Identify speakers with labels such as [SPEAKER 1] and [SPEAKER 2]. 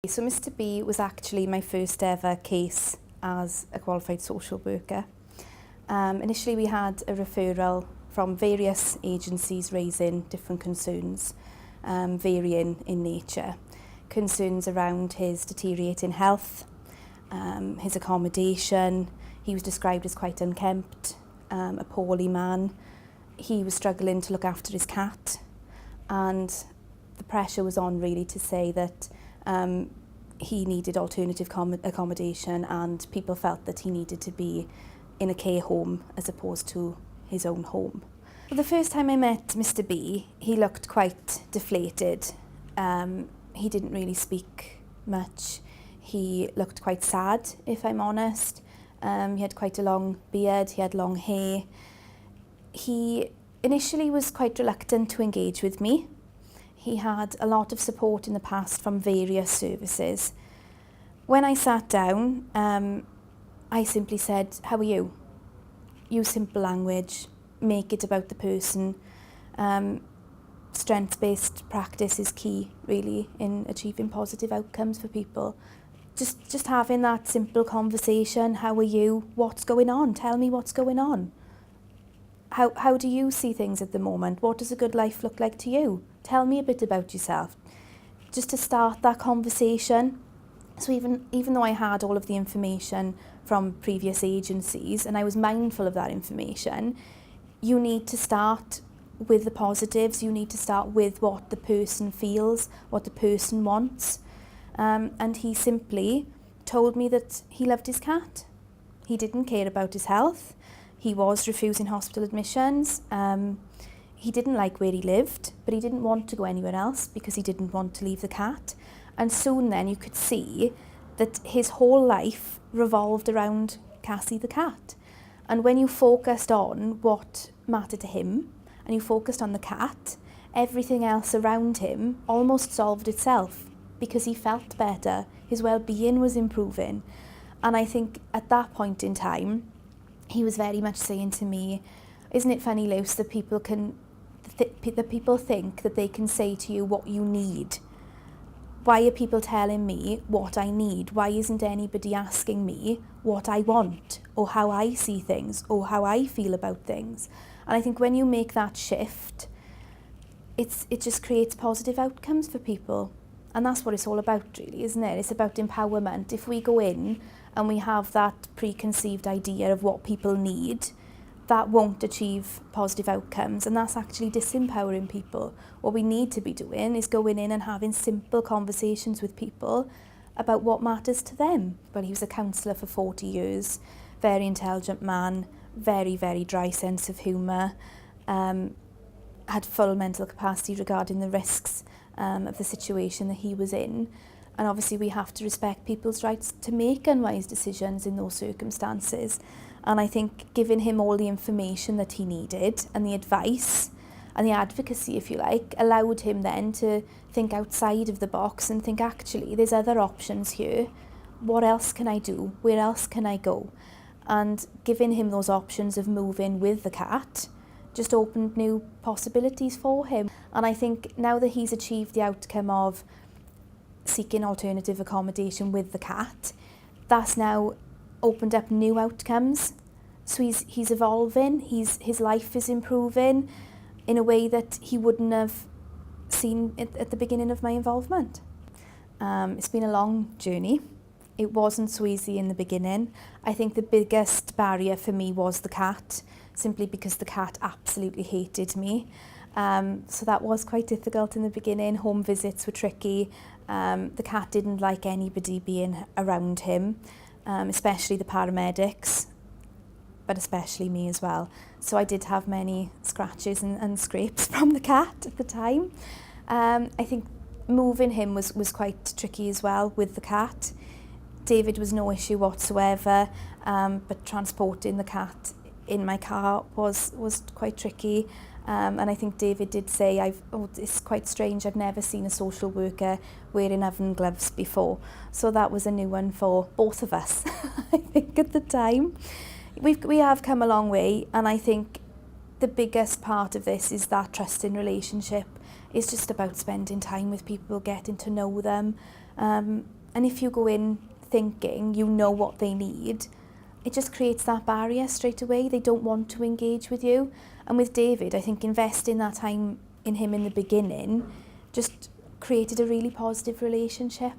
[SPEAKER 1] So Mr B was actually my first ever case as a qualified social worker. Initially we had a referral from various agencies raising different concerns, varying in nature. Concerns around his deteriorating health, his accommodation. He was described as quite unkempt, a poorly man. He was struggling to look after his cat, and the pressure was on really to say that he needed alternative accommodation, and people felt that he needed to be in a care home as opposed to his own home. Well, the first time I met Mr B, he looked quite deflated. He didn't really speak much. He looked quite sad, if I'm honest. He had quite a long beard, he had long hair. He initially was quite reluctant to engage with me. He had a lot of support in the past from various services. When I sat down, I simply said, "How are you?" Use simple language, make it about the person. Strengths-based practice is key, really, in achieving positive outcomes for people. Just having that simple conversation, how are you? What's going on? Tell me what's going on. How do you see things at the moment? What does a good life look like to you? Tell me a bit about yourself. Just to start that conversation. So even though I had all of the information from previous agencies and I was mindful of that information, you need to start with the positives. You need to start with what the person feels, what the person wants. And he simply told me that he loved his cat. He didn't care about his health. He was refusing hospital admissions. He didn't like where he lived, but he didn't want to go anywhere else because he didn't want to leave the cat. And soon then you could see that his whole life revolved around Cassie the cat. And when you focused on what mattered to him and you focused on the cat, everything else around him almost solved itself because he felt better. His well-being was improving. And I think at that point in time, he was very much saying to me, "Isn't it funny, Luce, that people think that they can say to you what you need? Why are people telling me what I need? Why isn't anybody asking me what I want or how I see things or how I feel about things?" And I think when you make that shift, it just creates positive outcomes for people. And that's what it's all about, really, isn't it? It's about empowerment. If we go in and we have that preconceived idea of what people need, that won't achieve positive outcomes, and that's actually disempowering people. What we need to be doing is going in and having simple conversations with people about what matters to them. Well, he was a counsellor for 40 years, very intelligent man, very, very dry sense of humour, had full mental capacity regarding the risks of the situation that he was in. And obviously we have to respect people's rights to make unwise decisions in those circumstances. And I think giving him all the information that he needed and the advice and the advocacy, if you like, allowed him then to think outside of the box and think, actually, there's other options here. What else can I do? Where else can I go? And giving him those options of moving with the cat just opened new possibilities for him. And I think now that he's achieved the outcome of seeking alternative accommodation with the cat, that's now opened up new outcomes. So he's evolving, his life is improving in a way that he wouldn't have seen at the beginning of my involvement. It's been a long journey. It wasn't so easy in the beginning. I think the biggest barrier for me was the cat, simply because the cat absolutely hated me. So that was quite difficult in the beginning. Home visits were tricky. The cat didn't like anybody being around him, especially the paramedics, but especially me as well. So I did have many scratches and scrapes from the cat at the time. I think moving him was quite tricky as well with the cat. David was no issue whatsoever, but transporting the cat in my car was quite tricky. And I think David did say, it's quite strange, I've never seen a social worker wearing oven gloves before. So that was a new one for both of us, I think, at the time. We have come a long way, and I think the biggest part of this is that trusting relationship. It's just about spending time with people, getting to know them, And if you go in thinking you know what they need, it just creates that barrier straight away. They don't want to engage with you. And with David, I think investing that time in him in the beginning just created a really positive relationship.